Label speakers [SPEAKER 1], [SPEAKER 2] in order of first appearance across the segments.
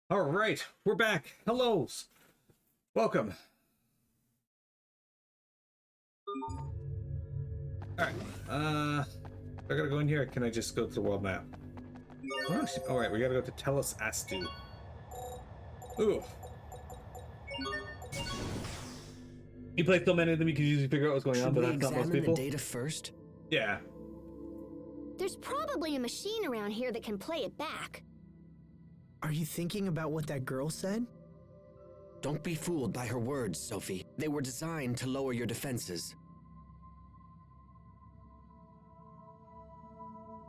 [SPEAKER 1] All right, we're back. Hellos. Welcome. All right. I gotta go in here. Or can I just go to the world map? Oh, all right, we gotta go to Telos Astu. Ooh. You play so many of them, you can usually figure out what's going on, but that's not most people.
[SPEAKER 2] Should we examine the data first?
[SPEAKER 1] Yeah.
[SPEAKER 3] There's probably a machine around here that can play it back.
[SPEAKER 4] Are you thinking about what that girl said?
[SPEAKER 2] Don't be fooled by her words, Sophie. They were designed to lower your defenses.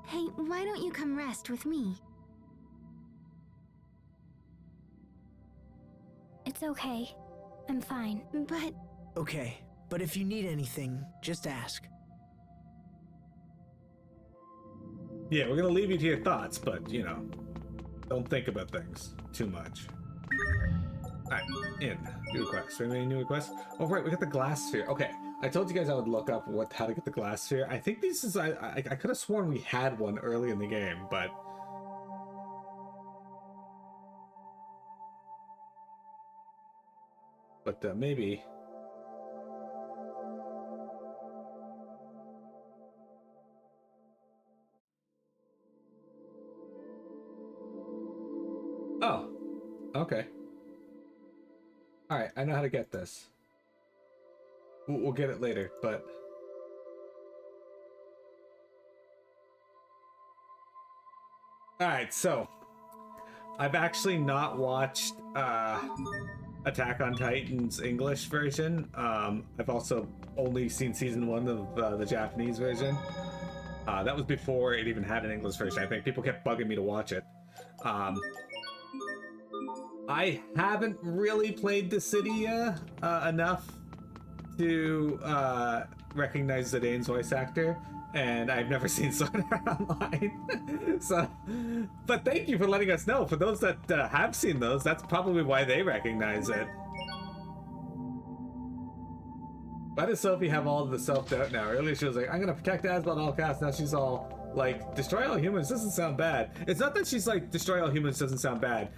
[SPEAKER 5] Hey, why don't you come rest with me?
[SPEAKER 3] It's okay. I'm fine.
[SPEAKER 5] But...
[SPEAKER 4] Okay, but if you need anything, just ask.
[SPEAKER 1] Yeah, we're gonna leave you to your thoughts, but, you know, don't think about things too much. Alright, in. New request. Any new requests? Oh, right, we got the glass sphere. Okay, I told you guys I would look up how to get the glass sphere. I think this is... I could have sworn we had one early in the game, but... maybe... Oh, okay. Alright, I know how to get this. We'll get it later, but... Alright, so... I've actually not watched Attack on Titan's English version. I've also only seen season 1 of the Japanese version. That was before it even had an English version. I think people kept bugging me to watch it. I haven't really played Dissidia enough to recognize Zidane's voice actor, and I've never seen Sword Art Online. So, but thank you for letting us know. For those that have seen those, that's probably why they recognize it. Why does Sophie have all of the self-doubt now? Earlier she was like, I'm gonna protect Asbel at all costs. Now she's all like, destroy all humans doesn't sound bad. It's not that she's like, destroy all humans doesn't sound bad.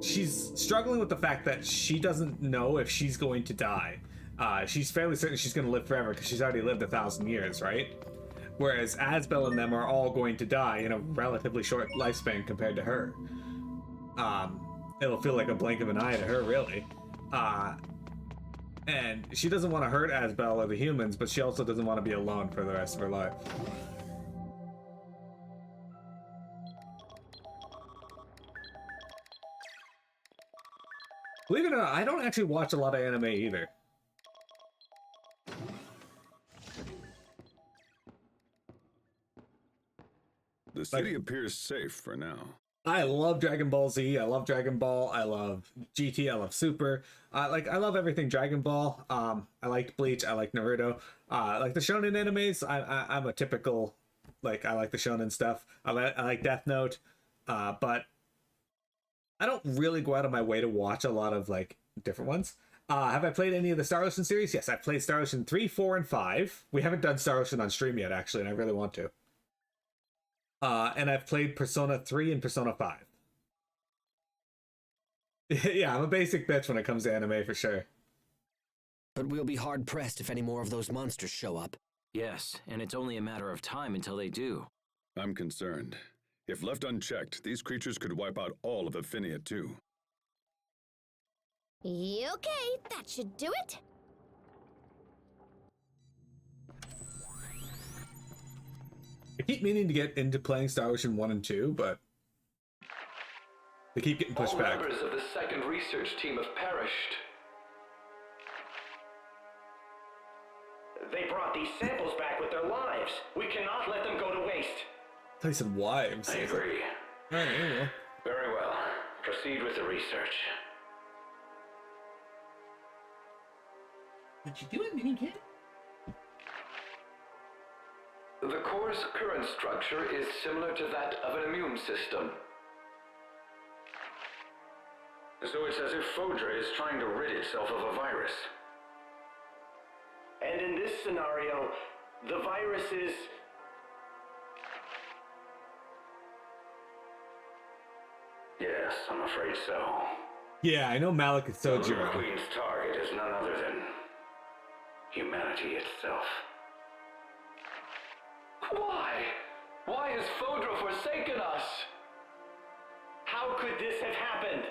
[SPEAKER 1] She's struggling with the fact that she doesn't know if she's going to die. She's fairly certain she's going to live forever because she's already lived 1,000 years, right? Whereas Asbel and them are all going to die in a relatively short lifespan compared to her. It'll feel like a blink of an eye to her, really. And she doesn't want to hurt Asbel or the humans, but she also doesn't want to be alone for the rest of her life. Believe it or not, I don't actually watch a lot of anime either.
[SPEAKER 6] The city appears safe for now.
[SPEAKER 1] I love Dragon Ball Z. I love Dragon Ball. I love GT. I love Super. I love everything Dragon Ball. I liked Bleach. I like Naruto. Like the shonen animes. I'm a typical, like, I like the shonen stuff. I like Death Note. But I don't really go out of my way to watch a lot of like different ones. Have I played any of the Star Ocean series? Yes, I've played Star Ocean 3, 4, and 5. We haven't done Star Ocean on stream yet, actually, and I really want to. And I've played Persona 3 and Persona 5. Yeah, I'm a basic bitch when it comes to anime, for sure.
[SPEAKER 2] But we'll be hard-pressed if any more of those monsters show up.
[SPEAKER 7] Yes, and it's only a matter of time until they do.
[SPEAKER 6] I'm concerned. If left unchecked, these creatures could wipe out all of Affinia too.
[SPEAKER 3] Okay, that should do it.
[SPEAKER 1] I keep meaning to get into playing Star Ocean 1 and 2, but they keep getting pushed back.
[SPEAKER 8] All members of the second research team have perished.
[SPEAKER 9] They brought these samples back with their lives. We cannot let them go to waste.
[SPEAKER 1] I thought you said wives.
[SPEAKER 8] I agree.
[SPEAKER 1] Alright, there you go.
[SPEAKER 8] Very well. Proceed with the research.
[SPEAKER 4] Did you do it, mini kid?
[SPEAKER 8] The core's current structure is similar to that of an immune system. So it's as if Fodra is trying to rid itself of a virus.
[SPEAKER 9] And in this scenario, the virus is...
[SPEAKER 8] Yes, I'm afraid so.
[SPEAKER 1] Yeah, I know Malik is
[SPEAKER 8] The Little
[SPEAKER 1] Sojiro.
[SPEAKER 8] Queen's target is none other than humanity itself.
[SPEAKER 9] Why? Why has Fodra forsaken us? How could this have happened?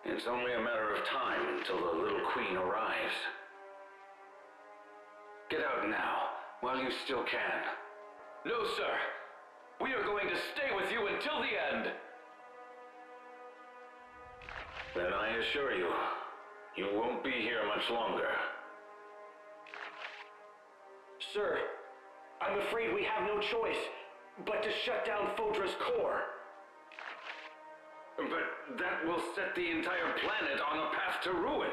[SPEAKER 8] It's only a matter of time until the Little Queen arrives. Get out now, while you still can.
[SPEAKER 9] No, sir. We are going to stay with you until the end.
[SPEAKER 8] Then I assure you, you won't be here much longer.
[SPEAKER 9] Sir, I'm afraid we have no choice but to shut down Fodra's core.
[SPEAKER 8] But that will set the entire planet on a path to ruin.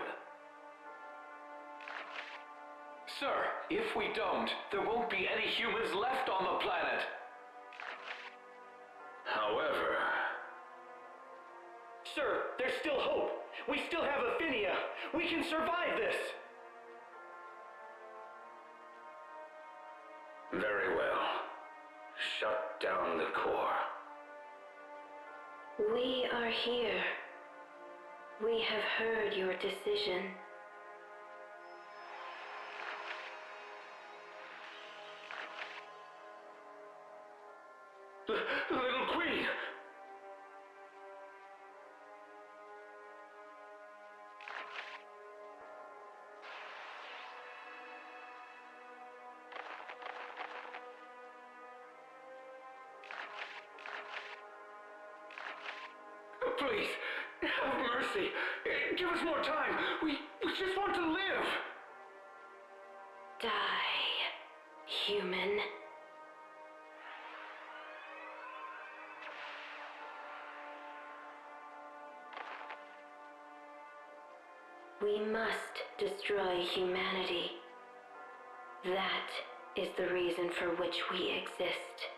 [SPEAKER 9] Sir, if we don't, there won't be any humans left on the planet.
[SPEAKER 8] However,
[SPEAKER 9] Sir, there's still hope. We still have Affinia. We can survive this.
[SPEAKER 8] very well. Shut down the core.
[SPEAKER 10] We are here. We have heard your decision.
[SPEAKER 8] Little Queen! Please, have mercy. Give us more time. We just want to live.
[SPEAKER 10] Die, human. We must destroy humanity. That is the reason for which we exist.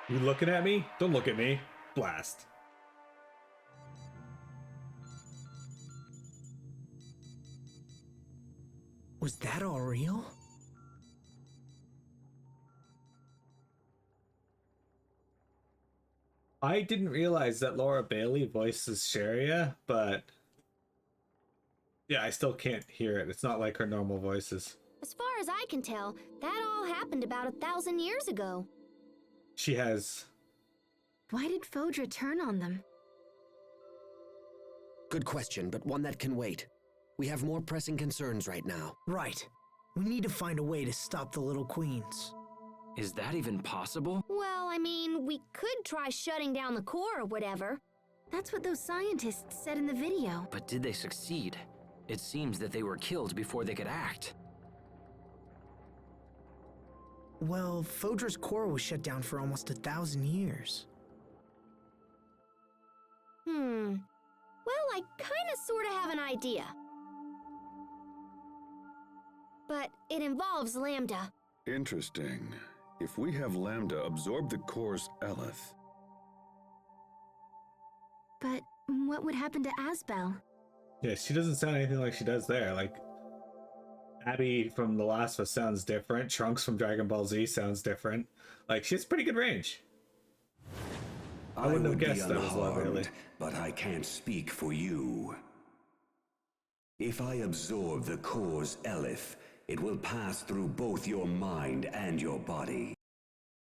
[SPEAKER 1] You looking at me? Don't look at me. Blast.
[SPEAKER 4] Was that all real?
[SPEAKER 1] I didn't realize that Laura Bailey voices Sharia, but yeah, I still can't hear it. It's not like her normal voices.
[SPEAKER 3] As far as I can tell, that all happened about 1,000 years ago.
[SPEAKER 1] She has...
[SPEAKER 5] Why did Fodra turn on them?
[SPEAKER 2] Good question, but one that can wait. We have more pressing concerns right now.
[SPEAKER 4] Right. We need to find a way to stop the Little Queens.
[SPEAKER 7] Is that even possible?
[SPEAKER 3] Well, I mean, we could try shutting down the core or whatever.
[SPEAKER 5] That's what those scientists said in the video.
[SPEAKER 7] But did they succeed? It seems that they were killed before they could act.
[SPEAKER 4] Well, Fodra's core was shut down for almost 1,000 years.
[SPEAKER 3] Well, I kinda sorta have an idea. But it involves Lambda.
[SPEAKER 6] Interesting. If we have Lambda absorb the core's Eleth,
[SPEAKER 5] But what would happen to Asbel?
[SPEAKER 1] Yeah, she doesn't sound anything like she does there. Like, Abby from The Last of Us sounds different. Trunks from Dragon Ball Z sounds different. Like, she has pretty good range. I wouldn't have guessed that was Laura Bailey.
[SPEAKER 11] But I can't speak for you. If I absorb the core's Eleth, it will pass through both your mind and your body.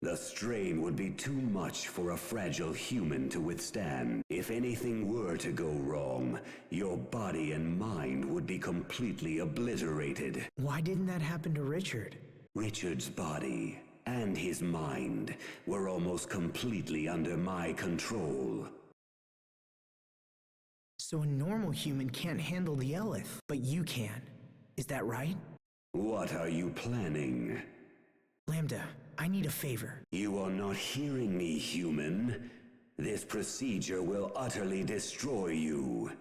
[SPEAKER 11] The strain would be too much for a fragile human to withstand. If anything were to go wrong, your body and mind would be completely obliterated.
[SPEAKER 4] Why didn't that happen to Richard?
[SPEAKER 11] Richard's body and his mind were almost completely under my control.
[SPEAKER 4] So a normal human can't handle the Eleth, but you can. Is that right?
[SPEAKER 11] What are you planning?
[SPEAKER 4] Lambda, I need a favor.
[SPEAKER 11] You are not hearing me, human. This procedure will utterly destroy you.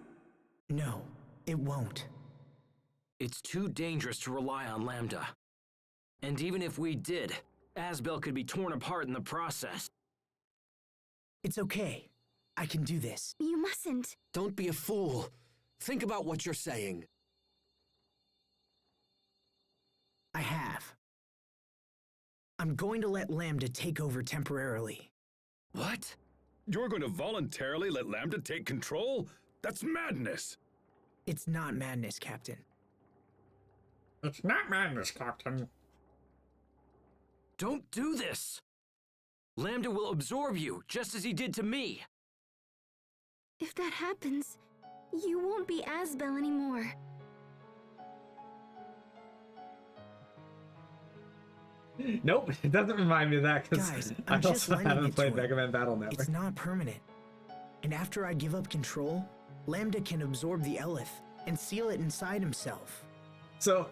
[SPEAKER 4] No, it won't.
[SPEAKER 7] It's too dangerous to rely on Lambda. And even if we did, Asbel could be torn apart in the process.
[SPEAKER 4] It's okay. I can do this.
[SPEAKER 5] You mustn't.
[SPEAKER 2] Don't be a fool. Think about what you're saying.
[SPEAKER 4] I have. I'm going to let Lambda take over temporarily.
[SPEAKER 2] What?
[SPEAKER 6] You're going to voluntarily let Lambda take control? That's madness!
[SPEAKER 4] It's not madness, Captain.
[SPEAKER 1] It's not madness, Captain.
[SPEAKER 7] Don't do this! Lambda will absorb you, just as he did to me.
[SPEAKER 5] If that happens, you won't be Asbel anymore.
[SPEAKER 1] Nope, it doesn't remind me of that because
[SPEAKER 4] Guys,
[SPEAKER 1] I
[SPEAKER 4] I'm just
[SPEAKER 1] also
[SPEAKER 4] lending
[SPEAKER 1] haven't
[SPEAKER 4] it
[SPEAKER 1] played
[SPEAKER 4] to him.
[SPEAKER 1] Mega Man Battle Network.
[SPEAKER 4] It's not permanent. And after I give up control, Lambda can absorb the Elith and seal it inside himself.
[SPEAKER 1] So,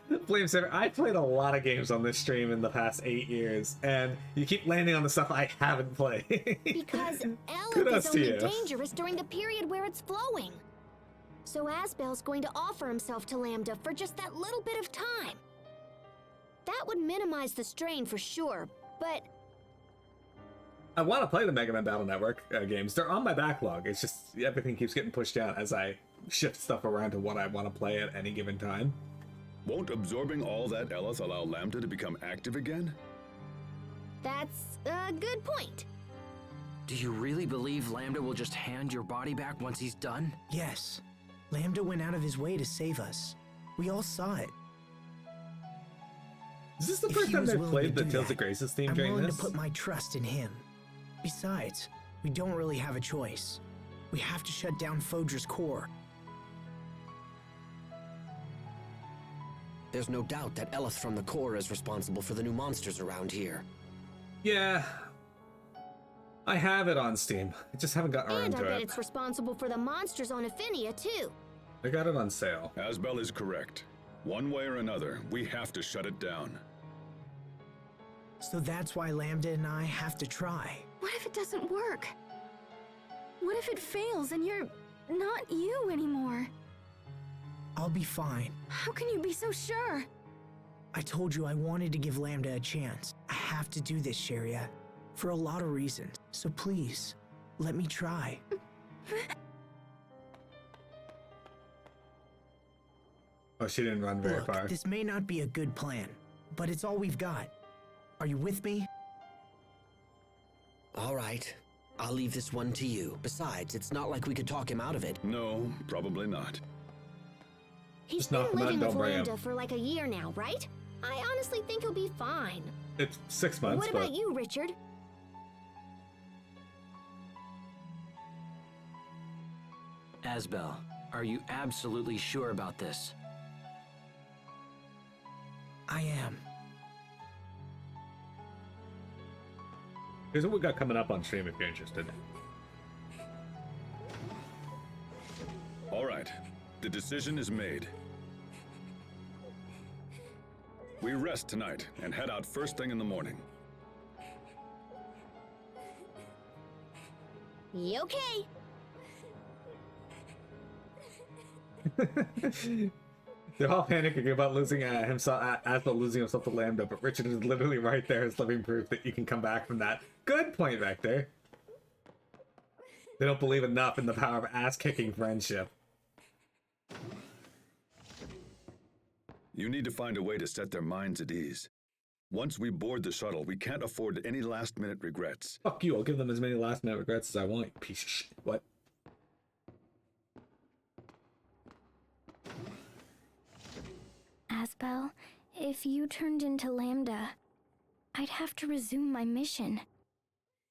[SPEAKER 1] Flamesaver, I played a lot of games on this stream in the past 8 years, and you keep landing on the stuff I haven't played.
[SPEAKER 3] Because Elith
[SPEAKER 1] Kudos
[SPEAKER 3] is
[SPEAKER 1] to
[SPEAKER 3] only
[SPEAKER 1] you.
[SPEAKER 3] dangerous during the period where it's flowing. So Asbel's going to offer himself to Lambda for just that little bit of time. That would minimize the strain for sure, but
[SPEAKER 1] I want to play the Mega Man Battle Network games. They're on my backlog. It's just everything keeps getting pushed out as I shift stuff around to what I want to play at any given time.
[SPEAKER 6] Won't absorbing all that Elith allow Lambda to become active again?
[SPEAKER 3] that's a good point.
[SPEAKER 7] Do you really believe Lambda will just hand your body back once he's done?
[SPEAKER 4] Yes, Lambda went out of his way to save us. We all saw it.
[SPEAKER 1] Is this the
[SPEAKER 4] If
[SPEAKER 1] first
[SPEAKER 4] he
[SPEAKER 1] time
[SPEAKER 4] was
[SPEAKER 1] they've
[SPEAKER 4] willing
[SPEAKER 1] played
[SPEAKER 4] to
[SPEAKER 1] the
[SPEAKER 4] do
[SPEAKER 1] Tales
[SPEAKER 4] that,
[SPEAKER 1] of Graces theme
[SPEAKER 4] I'm
[SPEAKER 1] during
[SPEAKER 4] willing
[SPEAKER 1] this?
[SPEAKER 4] to put my trust in him. Besides, we don't really have a choice. We have to shut down Fodra's core.
[SPEAKER 2] There's no doubt that Elith from the core is responsible for the new monsters around here.
[SPEAKER 1] Yeah. I have it on Steam. I just haven't gotten around
[SPEAKER 3] And I
[SPEAKER 1] to
[SPEAKER 3] bet
[SPEAKER 1] it.
[SPEAKER 3] it's responsible for the monsters on Affinia, too.
[SPEAKER 1] I got it on sale.
[SPEAKER 6] Asbel is correct. One way or another, we have to shut it down.
[SPEAKER 4] So that's why Lambda and I have to try.
[SPEAKER 5] What if it doesn't work? What if it fails and you're not you anymore?
[SPEAKER 4] I'll be fine.
[SPEAKER 5] How can you be so sure?
[SPEAKER 4] I told you I wanted to give Lambda a chance. I have to do this, Sharia, for a lot of reasons. So please, let me try.
[SPEAKER 1] Oh, she didn't run very
[SPEAKER 4] Look,
[SPEAKER 1] far.
[SPEAKER 4] this may not be a good plan, but it's all we've got. Are you with me?
[SPEAKER 2] All right. I'll leave this one to you. Besides, it's not like we could talk him out of it.
[SPEAKER 6] No, probably not.
[SPEAKER 3] He's
[SPEAKER 1] Just
[SPEAKER 3] been
[SPEAKER 1] knock him out
[SPEAKER 3] living
[SPEAKER 1] and
[SPEAKER 3] with
[SPEAKER 1] don't bring him.
[SPEAKER 3] Lambda for like a year now, right? I honestly think he'll be fine.
[SPEAKER 1] It's 6 months,
[SPEAKER 3] What
[SPEAKER 1] but
[SPEAKER 3] about you, Richard?
[SPEAKER 7] Asbel, are you absolutely sure about this?
[SPEAKER 4] I am.
[SPEAKER 1] here's what we got coming up on stream if you're interested.
[SPEAKER 6] All right, the decision is made. We rest tonight and head out first thing in the morning.
[SPEAKER 3] You okay?
[SPEAKER 1] They're all panicking about losing himself, Asbel losing himself to Lambda, but Richard is literally right there as living proof that you can come back from that. Good point, Vector. They don't believe enough in the power of ass-kicking friendship.
[SPEAKER 6] You need to find a way to set their minds at ease. Once we board the shuttle, we can't afford any last-minute regrets.
[SPEAKER 1] Fuck you, I'll give them as many last-minute regrets as I want, you piece of shit. What?
[SPEAKER 3] Asbel, if you turned into Lambda, I'd have to resume my mission.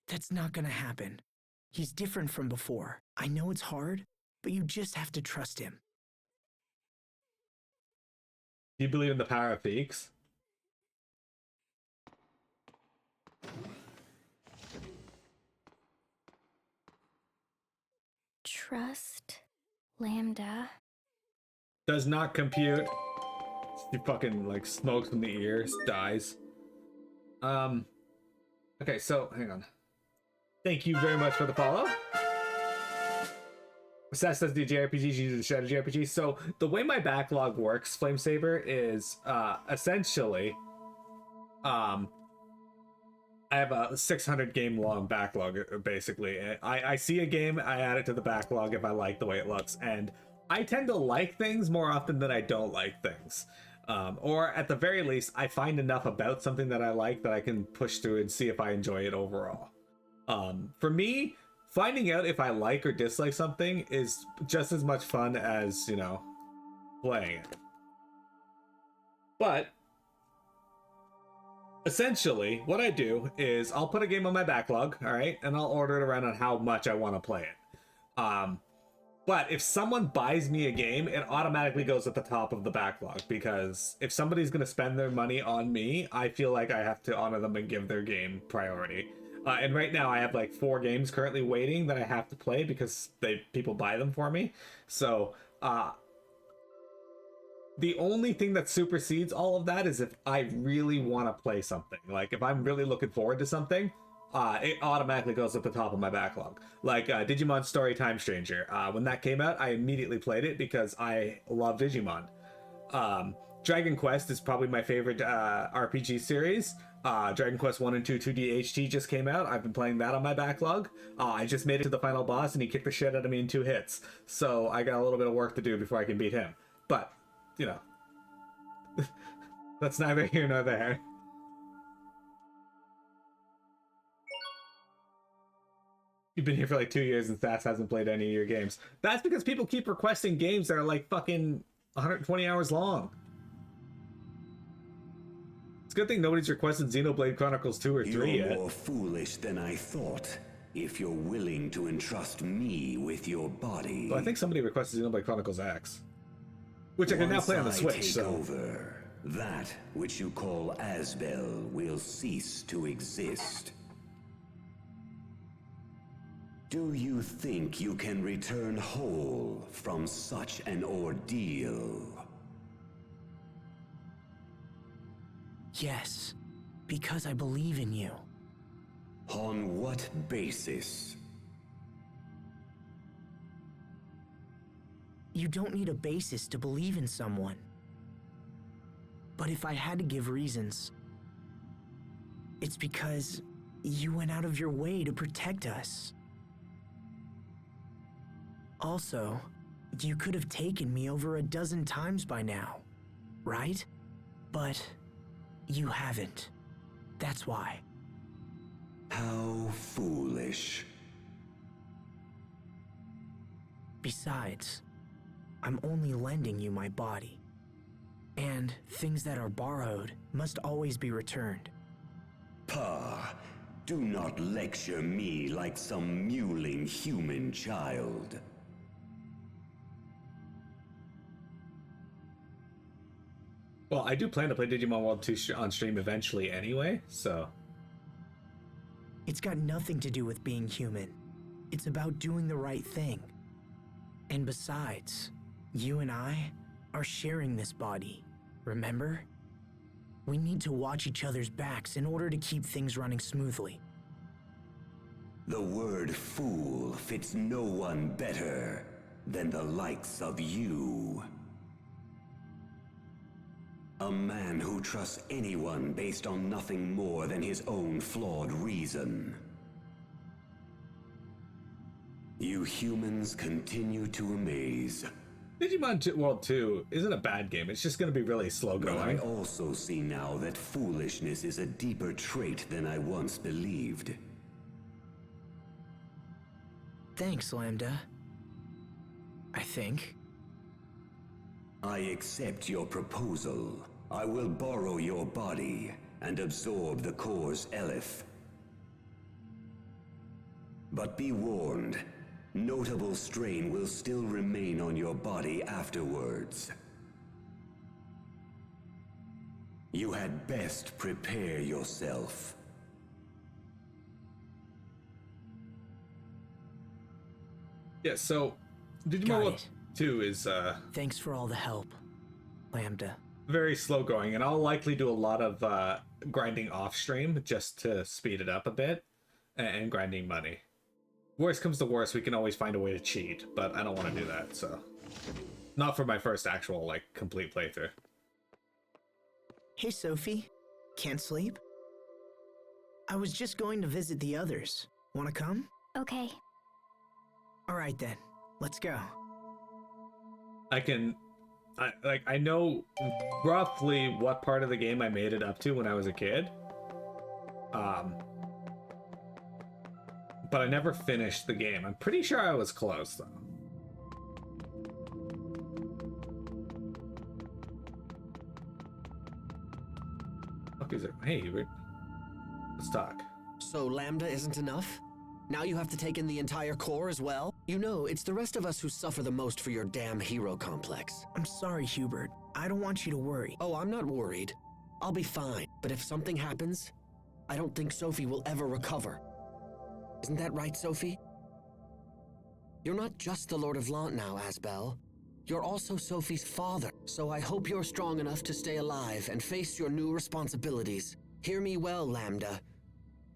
[SPEAKER 4] That's not gonna happen. He's different from before. I know it's hard, but you just have to trust him.
[SPEAKER 1] Do you believe in the power of Feeks?
[SPEAKER 3] Trust Lambda.
[SPEAKER 1] Does not compute. He fucking like smokes from the ears, dies. Okay, so hang on. Thank you very much for the follow. Seth says the JRPGs use the strategy RPG. So the way my backlog works, Flamesaber, is essentially I have a 600 game long backlog, basically. I see a game, I add it to the backlog if I like the way it looks, and I tend to like things more often than I don't like things. Or at the very least, I find enough about something that I like that I can push through and see if I enjoy it overall. For me, finding out if I like or dislike something is just as much fun as, you know, playing it. But essentially, what I do is I'll put a game on my backlog, all right, and I'll order it around on how much I want to play it. But if someone buys me a game, it automatically goes at the top of the backlog, because if somebody's going to spend their money on me, I feel like I have to honor them and give their game priority. And right now I have like 4 games currently waiting that I have to play because people buy them for me. So the only thing that supersedes all of that is if I really want to play something. Like if I'm really looking forward to something, it automatically goes at the top of my backlog. Like Digimon Storytime Stranger. When that came out, I immediately played it because I love Digimon. Dragon Quest is probably my favorite RPG series. Dragon Quest 1 and 2 2D HT just came out. I've been playing that on my backlog. I just made it to the final boss and he kicked the shit out of me in 2 hits. So I got a little bit of work to do before I can beat him. But, you know, that's neither here nor there. You've been here for like 2 years and Sass hasn't played any of your games. That's because people keep requesting games that are like fucking 120 hours long. It's a good thing nobody's requested Xenoblade Chronicles 2 or 3 yet.
[SPEAKER 11] You're more foolish than I thought, if you're willing to entrust me with your body.
[SPEAKER 1] Well, I think somebody requested Xenoblade Chronicles X, which I can now play on the Switch. So
[SPEAKER 11] over, that which you call Asbel will cease to exist. Do you think you can return whole from such an ordeal?
[SPEAKER 4] Yes, because I believe in you.
[SPEAKER 11] On what basis?
[SPEAKER 4] You don't need a basis to believe in someone. But if I had to give reasons, it's because you went out of your way to protect us. Also, you could have taken me over a dozen times by now, right? But you haven't. That's why.
[SPEAKER 11] How foolish.
[SPEAKER 4] Besides, I'm only lending you my body. And things that are borrowed must always be returned.
[SPEAKER 11] Pah, do not lecture me like some mewling human child.
[SPEAKER 1] well, I do plan to play Digimon World 2 on stream eventually anyway, so
[SPEAKER 4] It's got nothing to do with being human. It's about doing the right thing. And besides, you and I are sharing this body, remember? We need to watch each other's backs in order to keep things running smoothly.
[SPEAKER 11] The word fool fits no one better than the likes of you. A man who trusts anyone based on nothing more than his own flawed reason. You humans continue to amaze.
[SPEAKER 1] Digimon World 2 isn't a bad game. It's just going to be really slow
[SPEAKER 11] But
[SPEAKER 1] going.
[SPEAKER 11] I also see now that foolishness is a deeper trait than I once believed.
[SPEAKER 4] Thanks, Lambda. I think.
[SPEAKER 11] I accept your proposal. I will borrow your body and absorb the core's Elif. But be warned, notable strain will still remain on your body afterwards. You had best prepare yourself.
[SPEAKER 1] Yeah, so Digimon
[SPEAKER 4] Got
[SPEAKER 1] World
[SPEAKER 4] it.
[SPEAKER 1] 2 is
[SPEAKER 4] Thanks for all the help, Lambda.
[SPEAKER 1] very slow going, and I'll likely do a lot of grinding off stream just to speed it up a bit and grinding money. Worst comes to worst, we can always find a way to cheat, but I don't want to do that, so not for my first actual like complete playthrough.
[SPEAKER 4] Hey, Sophie. Can't sleep? I was just going to visit the others. Wanna come?
[SPEAKER 3] Okay.
[SPEAKER 4] Alright then, let's go.
[SPEAKER 1] I know roughly what part of the game I made it up to when I was a kid. But I never finished the game. I'm pretty sure I was close though. Hey, let's talk.
[SPEAKER 2] So Lambda isn't enough? Now you have to take in the entire core as well? You know, it's the rest of us who suffer the most for your damn hero complex.
[SPEAKER 4] I'm sorry, Hubert. I don't want you to worry.
[SPEAKER 2] Oh, I'm not worried. I'll be fine. But if something happens, I don't think Sophie will ever recover. Isn't that right, Sophie? You're not just the Lord of Lant now, Asbel. You're also Sophie's father, so I hope you're strong enough to stay alive and face your new responsibilities. Hear me well, Lambda.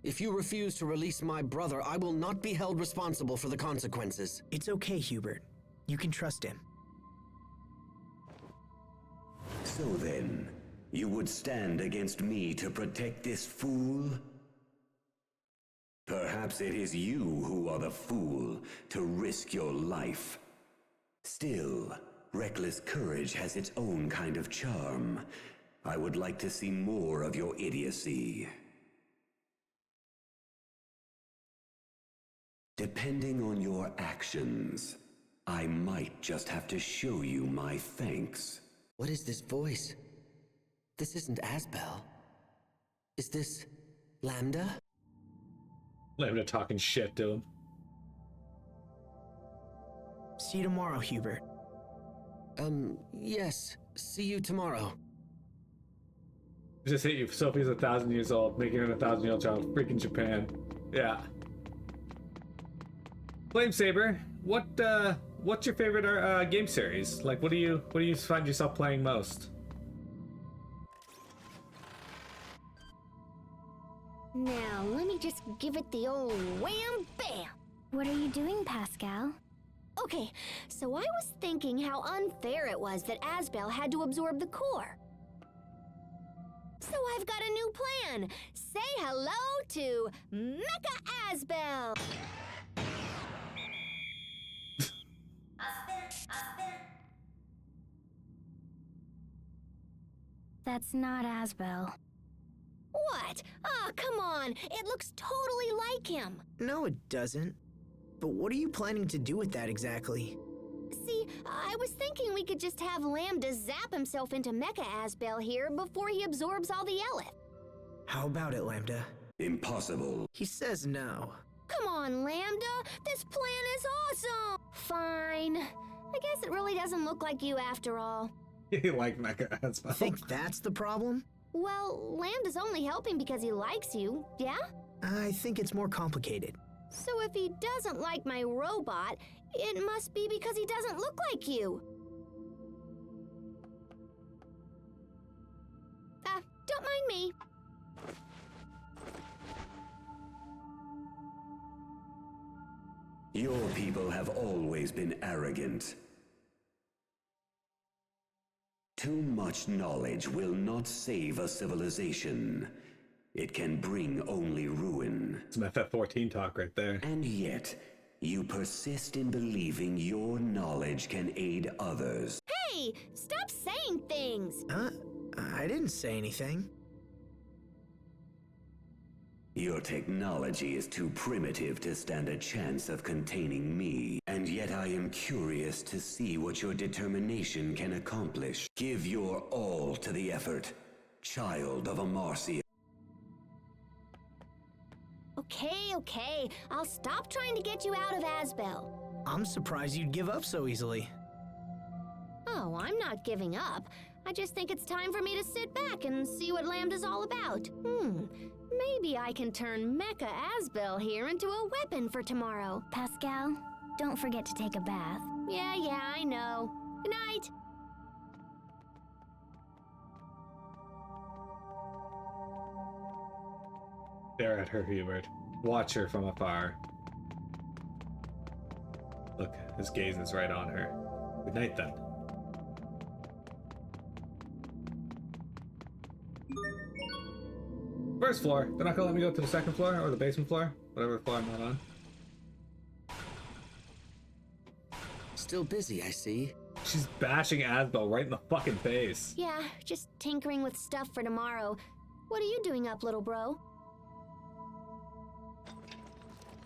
[SPEAKER 2] If you refuse to release my brother, I will not be held responsible for the consequences.
[SPEAKER 4] It's okay, Hubert. You can trust him.
[SPEAKER 11] So then, you would stand against me to protect this fool? Perhaps it is you who are the fool to risk your life. Still, reckless courage has its own kind of charm. I would like to see more of your idiocy. Depending on your actions, I might just have to show you my thanks.
[SPEAKER 2] What is this voice? This isn't Asbel. Is this Lambda?
[SPEAKER 1] Lambda talking shit to him.
[SPEAKER 4] See you tomorrow, Hubert.
[SPEAKER 2] Yes. See you tomorrow.
[SPEAKER 1] Just hit you. Sophie's 1,000 years old, making her a 1,000-year-old child. Freaking Japan. Yeah. Flame Saber, what's your favorite game series? Like, what do you find yourself playing most?
[SPEAKER 3] Now, let me just give it the old wham bam. What are you doing, Pascal? Okay, so I was thinking how unfair it was that Asbel had to absorb the core. So I've got a new plan. Say hello to Mecha Asbel. That's not Asbel. What? Oh, come on. It looks totally like him.
[SPEAKER 4] No, it doesn't. But what are you planning to do with that exactly?
[SPEAKER 3] See, I was thinking we could just have Lambda zap himself into Mecha Asbel here before he absorbs all the Elith.
[SPEAKER 4] How about it, Lambda?
[SPEAKER 11] Impossible.
[SPEAKER 4] He says no.
[SPEAKER 3] Come on, Lambda. This plan is awesome. Fine. I guess it really doesn't look like you after all.
[SPEAKER 1] You like Mecha Asbel?
[SPEAKER 4] Think that's the problem?
[SPEAKER 3] Well, Lambda's only helping because he likes you, yeah?
[SPEAKER 4] I think it's more complicated.
[SPEAKER 3] So if he doesn't like my robot, it must be because he doesn't look like you. Don't mind me.
[SPEAKER 11] Your people have always been arrogant. Too much knowledge will not save a civilization. It can bring only ruin.
[SPEAKER 1] Some FF14 talk right there.
[SPEAKER 11] And yet, you persist in believing your knowledge can aid others.
[SPEAKER 3] Hey, stop saying things.
[SPEAKER 4] I didn't say anything.
[SPEAKER 11] Your technology is too primitive to stand a chance of containing me, and yet I am curious to see what your determination can accomplish. Give your all to the effort, child of Amarcia.
[SPEAKER 3] Okay. I'll stop trying to get you out of Asbel.
[SPEAKER 4] I'm surprised you'd give up so easily.
[SPEAKER 3] Oh, I'm not giving up. I just think it's time for me to sit back and see what Lambda's all about. Maybe I can turn Mecha Asbel here into a weapon for tomorrow. Pascal, don't forget to take a bath. Yeah, I know. Good night.
[SPEAKER 1] Stare at her, Hubert. Watch her from afar. Look, his gaze is right on her. Good night, then. first floor. They're not gonna let me go to the second floor or the basement floor, whatever floor I'm not on.
[SPEAKER 2] Still busy, I see.
[SPEAKER 1] She's bashing Asbel right in the fucking face.
[SPEAKER 3] Yeah, just tinkering with stuff for tomorrow. What are you doing up, little bro?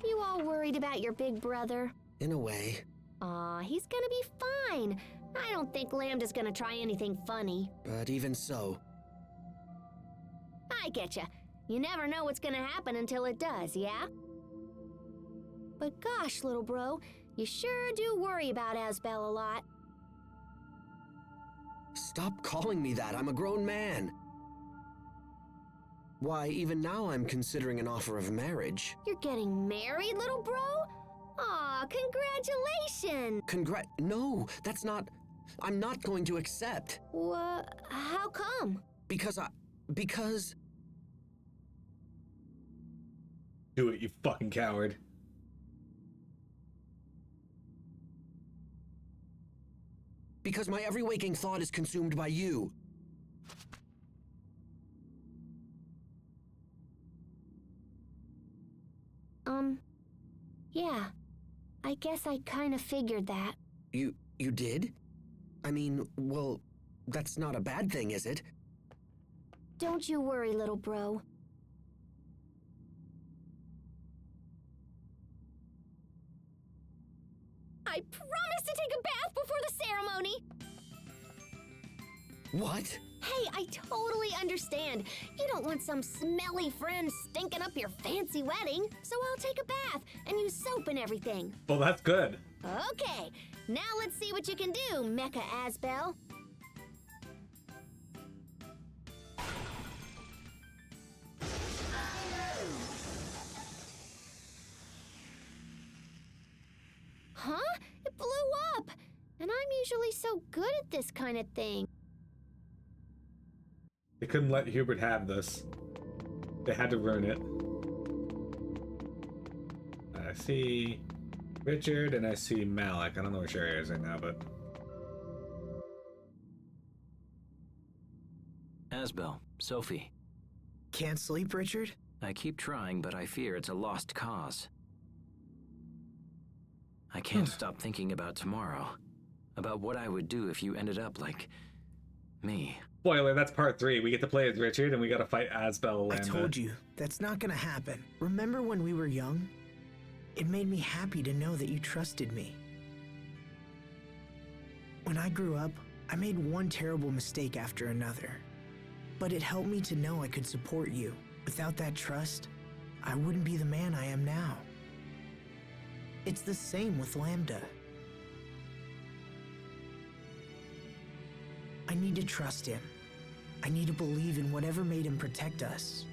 [SPEAKER 3] You all worried about your big brother?
[SPEAKER 2] In a way.
[SPEAKER 3] Aw, he's gonna be fine. I don't think Lambda's gonna try anything funny.
[SPEAKER 2] But even so...
[SPEAKER 3] I getcha. You never know what's gonna happen until it does, yeah? But gosh, little bro, you sure do worry about Asbel a lot.
[SPEAKER 2] Stop calling me that. I'm a grown man. Why, even now I'm considering an offer of marriage.
[SPEAKER 3] You're getting married, little bro? Aw, congratulations!
[SPEAKER 2] No, that's not... I'm not going to accept.
[SPEAKER 3] How come?
[SPEAKER 2] Because
[SPEAKER 1] Do it, you fucking coward.
[SPEAKER 2] Because my every waking thought is consumed by you.
[SPEAKER 3] Yeah. I guess I kinda figured that.
[SPEAKER 2] You did? I mean, well, that's not a bad thing, is it?
[SPEAKER 3] Don't you worry, little bro. I promise to take a bath before the ceremony!
[SPEAKER 2] What?
[SPEAKER 3] Hey, I totally understand. You don't want some smelly friend stinking up your fancy wedding, so I'll take a bath and use soap and everything.
[SPEAKER 1] Well, that's good.
[SPEAKER 3] Okay, now let's see what you can do, Mecha Asbel. Huh? It blew up! And I'm usually so good at this kind of thing.
[SPEAKER 1] They couldn't let Hubert have this. They had to ruin it. I see Richard and I see Malik. I don't know where Sherry is right now, but...
[SPEAKER 7] Asbel, Sophie.
[SPEAKER 4] Can't sleep, Richard?
[SPEAKER 7] I keep trying, but I fear it's a lost cause. I can't stop thinking about tomorrow. About what I would do if you ended up like... me.
[SPEAKER 1] Spoiler, that's part 3. We get to play as Richard and we gotta fight Asbel Lambda.
[SPEAKER 4] I told you, that's not gonna happen. Remember when we were young? It made me happy to know that you trusted me. When I grew up, I made one terrible mistake after another. But it helped me to know I could support you. Without that trust, I wouldn't be the man I am now. It's the same with Lambda. I need to trust him. I need to believe in whatever made him protect us.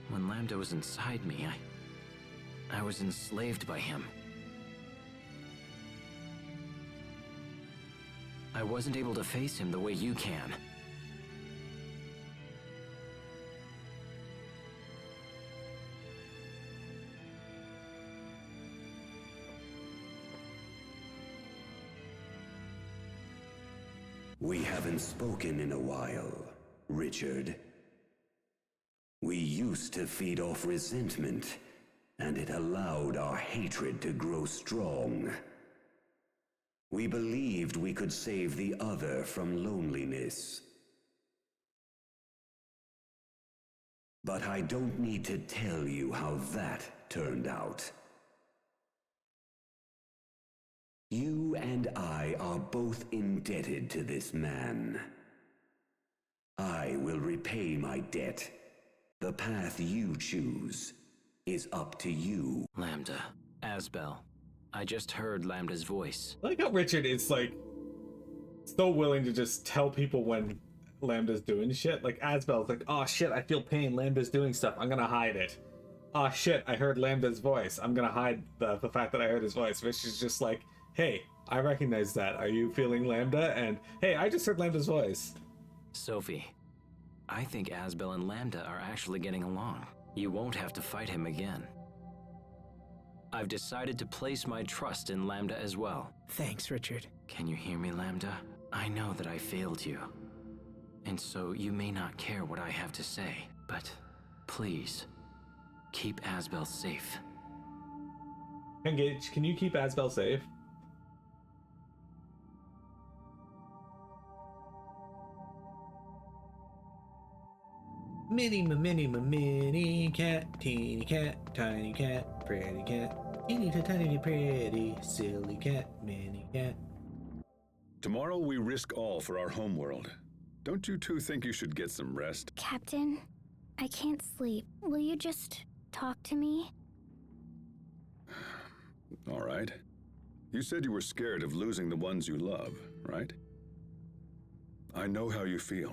[SPEAKER 7] When Lambda was inside me, I was enslaved by him. I wasn't able to face him the way you can.
[SPEAKER 11] We haven't spoken in a while, Richard. We used to feed off resentment, and it allowed our hatred to grow strong. We believed we could save the other from loneliness. But I don't need to tell you how that turned out. You and I are both indebted to this man. I will repay my debt. The path you choose is up to you.
[SPEAKER 7] Lambda. Asbel. I just heard Lambda's voice.
[SPEAKER 1] I like how Richard is like so willing to just tell people when Lambda's doing shit. Like Asbel's like, oh shit, I feel pain. Lambda's doing stuff. I'm gonna hide it. Oh shit, I heard Lambda's voice. I'm gonna hide the fact that I heard his voice. Which is just like, hey, I recognize that. Are you feeling Lambda? And hey, I just heard Lambda's voice.
[SPEAKER 7] Sophie, I think Asbel and Lambda are actually getting along. You won't have to fight him again. I've decided to place my trust in Lambda as well.
[SPEAKER 4] Thanks, Richard.
[SPEAKER 7] Can you hear me, Lambda? I know that I failed you, and so you may not care what I have to say, but please, keep Asbel safe.
[SPEAKER 1] Engage, can you keep Asbel safe? Mini cat, teeny cat, tiny cat, pretty cat, teeny tiny pretty, silly cat, mini cat.
[SPEAKER 6] Tomorrow we risk all for our homeworld. Don't you two think you should get some rest?
[SPEAKER 3] Captain, I can't sleep. Will you just talk to me?
[SPEAKER 6] All right. You said you were scared of losing the ones you love, right? I know how you feel.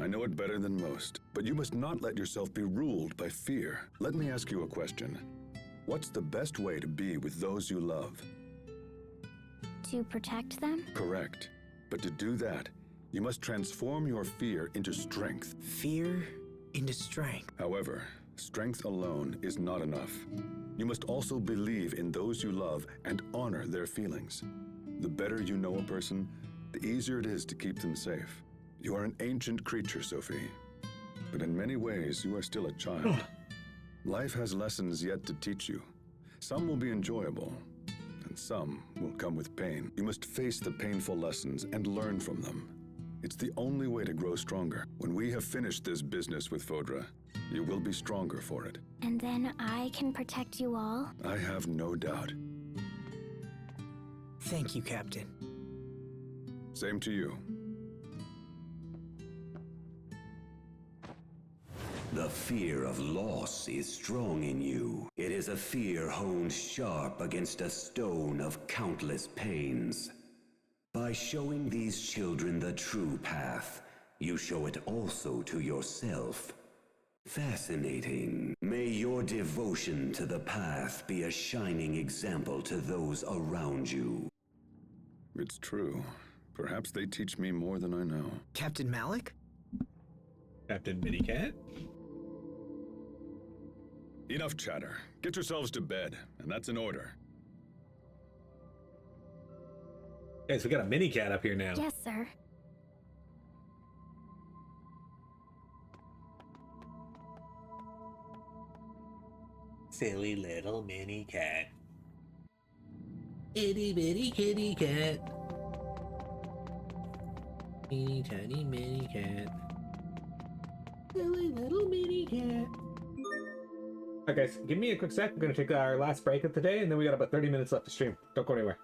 [SPEAKER 6] I know it better than most, but you must not let yourself be ruled by fear. Let me ask you a question. What's the best way to be with those you love?
[SPEAKER 3] To protect them?
[SPEAKER 6] Correct. But to do that, you must transform your fear into strength.
[SPEAKER 4] Fear into strength.
[SPEAKER 6] However, strength alone is not enough. You must also believe in those you love and honor their feelings. The better you know a person, the easier it is to keep them safe. You are an ancient creature, Sophie, but in many ways you are still a child. Life has lessons yet to teach you. Some will be enjoyable, and some will come with pain. You must face the painful lessons and learn from them. It's the only way to grow stronger. When we have finished this business with Fodra, you will be stronger for it.
[SPEAKER 3] And then I can protect you all?
[SPEAKER 6] I have no doubt.
[SPEAKER 4] Thank you, Captain.
[SPEAKER 6] Same to you.
[SPEAKER 11] The fear of loss is strong in you. It is a fear honed sharp against a stone of countless pains. By showing these children the true path, you show it also to yourself. Fascinating. May your devotion to the path be a shining example to those around you.
[SPEAKER 6] It's true. Perhaps they teach me more than I know.
[SPEAKER 4] Captain Malik?
[SPEAKER 1] Captain Minicat?
[SPEAKER 6] Enough chatter. Get yourselves to bed, and that's an order.
[SPEAKER 1] Guys, we got a Minicat up here now.
[SPEAKER 3] Yes, sir.
[SPEAKER 1] Silly little mini cat. Itty bitty kitty cat. Teeny tiny mini cat. Silly little mini cat. Alright guys, give me a quick sec. We're gonna take our last break of the day and then we got about 30 minutes left to stream. Don't go anywhere.